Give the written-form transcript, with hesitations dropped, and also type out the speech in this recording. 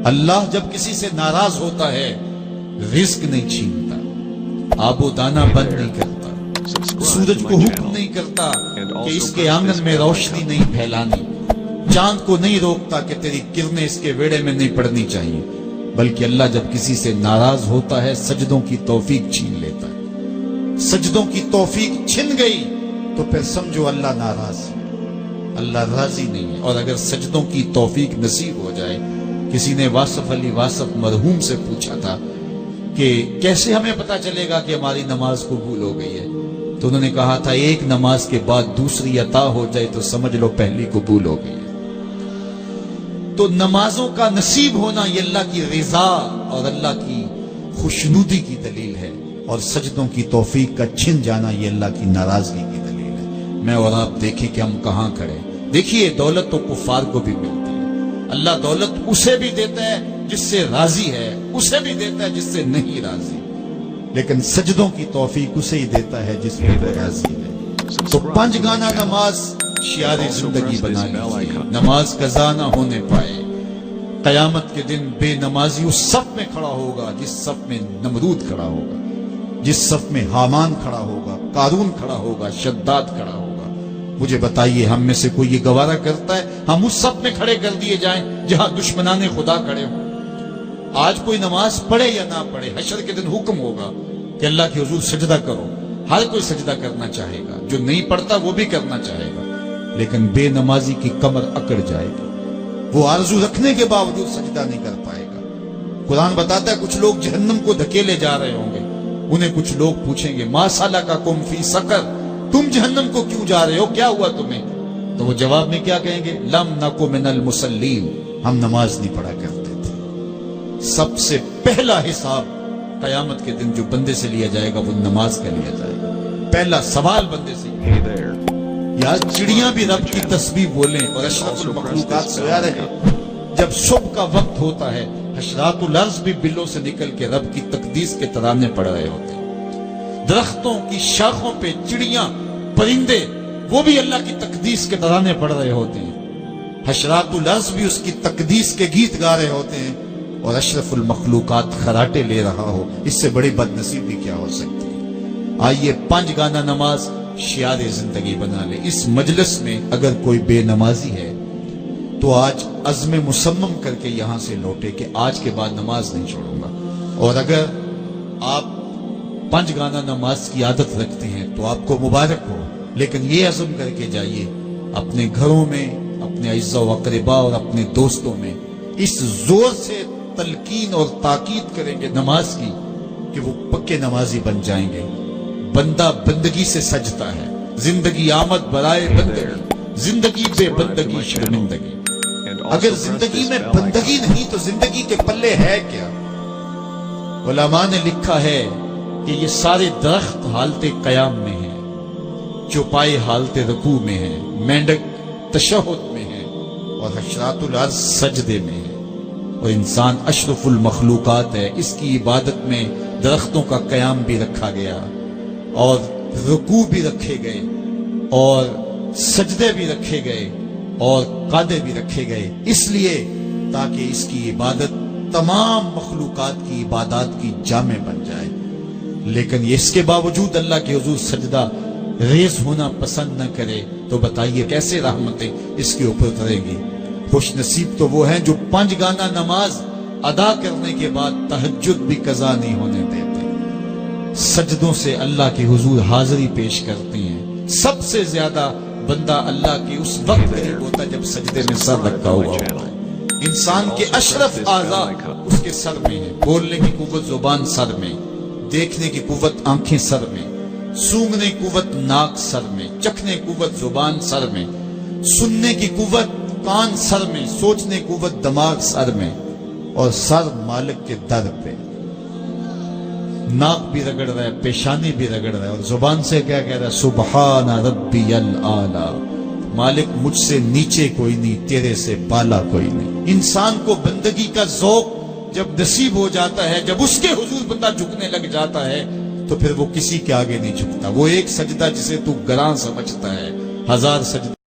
اللہ جب کسی سے ناراض ہوتا ہے رزق نہیں چھینتا، آب و دانہ بند نہیں کرتا، سورج کو حکم نہیں کرتا کہ اس کے آنگن میں روشنی نہیں پھیلانی، چاند کو نہیں روکتا کہ تیری کرنیں اس کے ویڑے میں نہیں پڑنی چاہیے، بلکہ اللہ جب کسی سے ناراض ہوتا ہے سجدوں کی توفیق چھین لیتا ہے۔ سجدوں کی توفیق چھن گئی تو پھر سمجھو اللہ ناراض ہے، اللہ راضی نہیں ہے۔ اور اگر سجدوں کی توفیق نصیب ہو جائے، کسی نے واصف علی واصف مرحوم سے پوچھا تھا کہ کیسے ہمیں پتا چلے گا کہ ہماری نماز قبول ہو گئی ہے، تو انہوں نے کہا تھا ایک نماز کے بعد دوسری عطا ہو جائے تو سمجھ لو پہلی قبول ہو گئی ہے۔ تو نمازوں کا نصیب ہونا یہ اللہ کی رضا اور اللہ کی خوشنودی کی دلیل ہے، اور سجدوں کی توفیق کا چھن جانا یہ اللہ کی ناراضگی کی دلیل ہے۔ میں اور آپ دیکھیں کہ ہم کہاں کھڑے۔ دیکھیے دولت تو کفار کو بھی ملتی ہے، اللہ دولت اسے بھی دیتا ہے جس سے راضی ہے، اسے بھی دیتا ہے جس سے نہیں راضی، لیکن سجدوں کی توفیق اسے ہی دیتا ہے جس پہ وہ راضی ہے۔ تو پنج گانا نماز شعار زندگی بنا لیجیے، نماز قضا نہ ہونے پائے۔ قیامت کے دن بے نمازی اس صف میں کھڑا ہوگا جس صف میں نمرود کھڑا ہوگا، جس صف میں حامان کھڑا ہوگا، قارون کھڑا ہوگا، شداد کھڑا ہوگا۔ مجھے بتائیے ہم میں سے کوئی یہ گوارا کرتا ہے ہم اس صف میں کھڑے کر دیے جائیں جہاں دشمنان خدا کھڑے ہوں؟ آج کوئی نماز پڑھے یا نہ پڑھے، حشر کے دن حکم ہوگا کہ اللہ کے حضور سجدہ کرو، ہر کوئی سجدہ کرنا چاہے گا، جو نہیں پڑھتا وہ بھی کرنا چاہے گا، لیکن بے نمازی کی کمر اکڑ جائے گی، وہ آرزو رکھنے کے باوجود سجدہ نہیں کر پائے گا۔ قرآن بتاتا ہے کچھ لوگ جہنم کو دھکیلے جا رہے ہوں گے، انہیں کچھ لوگ پوچھیں گے ما سلککم فی سقر، تم جہنم کو کیوں جا رہے ہو، کیا ہوا تمہیں؟ تو وہ جواب میں کیا کہیں گے؟ لم نکو من المصلین، ہم نماز نہیں پڑھا کرتے تھے۔ سب سے پہلا حساب قیامت کے دن جو بندے سے لیا جائے گا وہ نماز کا لیا جائے گا۔ پہلا سوال بندے سے یا چڑیاں بھی رب کی تسبیح بولیں اور اشرف المخلوقات سویا رہے، جب صبح کا وقت ہوتا ہے حشرات الارض بھی بلوں سے نکل کے رب کی تقدیس کے ترانے پڑھ رہے ہوتے ہیں، درختوں کی شاخوں پہ چڑیاں پرندے وہ بھی اللہ کی تقدیس کے ترانے پڑھ رہے ہوتے ہیں، حشرات الارض بھی اس کی تقدیس کے گیت گا رہے ہوتے ہیں، اور اشرف المخلوقات خراٹے لے رہا ہو، اس سے بڑی بد نصیبی کیا ہو سکتی ہے؟ آئیے پنج گانا نماز شعار زندگی بنا لے۔ اس مجلس میں اگر کوئی بے نمازی ہے تو آج عزم مصمم کر کے یہاں سے لوٹے کہ آج کے بعد نماز نہیں چھوڑوں گا، اور اگر آپ پنج گانا نماز کی عادت رکھتے ہیں تو آپ کو مبارک ہو، لیکن یہ عزم کر کے جائیے اپنے گھروں میں، اپنے اعزاء و اقرباء اور اپنے دوستوں میں اس زور سے تلقین اور تاکید کریں گے نماز کی کہ وہ پکے نمازی بن جائیں گے۔ بندہ بندگی سے سجتا ہے، زندگی آمد برائے بندگی، زندگی بے بندگی شرمندگی۔ اگر زندگی میں بندگی نہیں تو زندگی کے پلے ہے کیا؟ علماء نے لکھا ہے کہ یہ سارے درخت حالت قیام میں ہیں، چوپائے حالت رکوع میں ہیں، مینڈک تشہد میں ہے، اور حشرات الارض سجدے میں ہے، اور انسان اشرف المخلوقات ہے۔ اس کی عبادت میں درختوں کا قیام بھی رکھا گیا، اور رکوع بھی رکھے گئے، اور سجدے بھی رکھے گئے، اور قعدے بھی رکھے گئے، اس لیے تاکہ اس کی عبادت تمام مخلوقات کی عبادات کی جامع بن جائے۔ لیکن اس کے باوجود اللہ کے حضور سجدہ ریز ہونا پسند نہ کرے تو بتائیے کیسے رحمتیں اس کے اوپر کریں گی؟ خوش نصیب تو وہ ہیں جو پنج گانا نماز ادا کرنے کے بعد تہجد بھی قضا نہیں ہونے دیتے، سجدوں سے اللہ کے حضور حاضری پیش کرتے ہیں۔ سب سے زیادہ بندہ اللہ کے اس وقت قریب ہوتا ہے جب سجدے میں سر رکھا ہوا ہوتا ہے۔ انسان کے اشرف اعضاء اس کے سر میں ہیں، بولنے کی قوت زبان سر میں، دیکھنے کی قوت آنکھیں سر میں، سونگنے کی قوت ناک سر میں، چکھنے کی قوت زبان سر میں، سننے کی قوت کان سر میں، سوچنے کی قوت دماغ سر میں، اور سر مالک کے در پہ۔ ناک بھی رگڑ رہا ہے، پیشانی بھی رگڑ رہا ہے، اور زبان سے کیا کہہ رہا ہے؟ سبحان ربی الاعلی، مالک مجھ سے نیچے کوئی نہیں، تیرے سے بالا کوئی نہیں۔ انسان کو بندگی کا ذوق جب نصیب ہو جاتا ہے، جب اس کے حضور بندہ جھکنے لگ جاتا ہے تو پھر وہ کسی کے آگے نہیں جھکتا۔ وہ ایک سجدہ جسے تو گراں سمجھتا ہے، ہزار سجدہ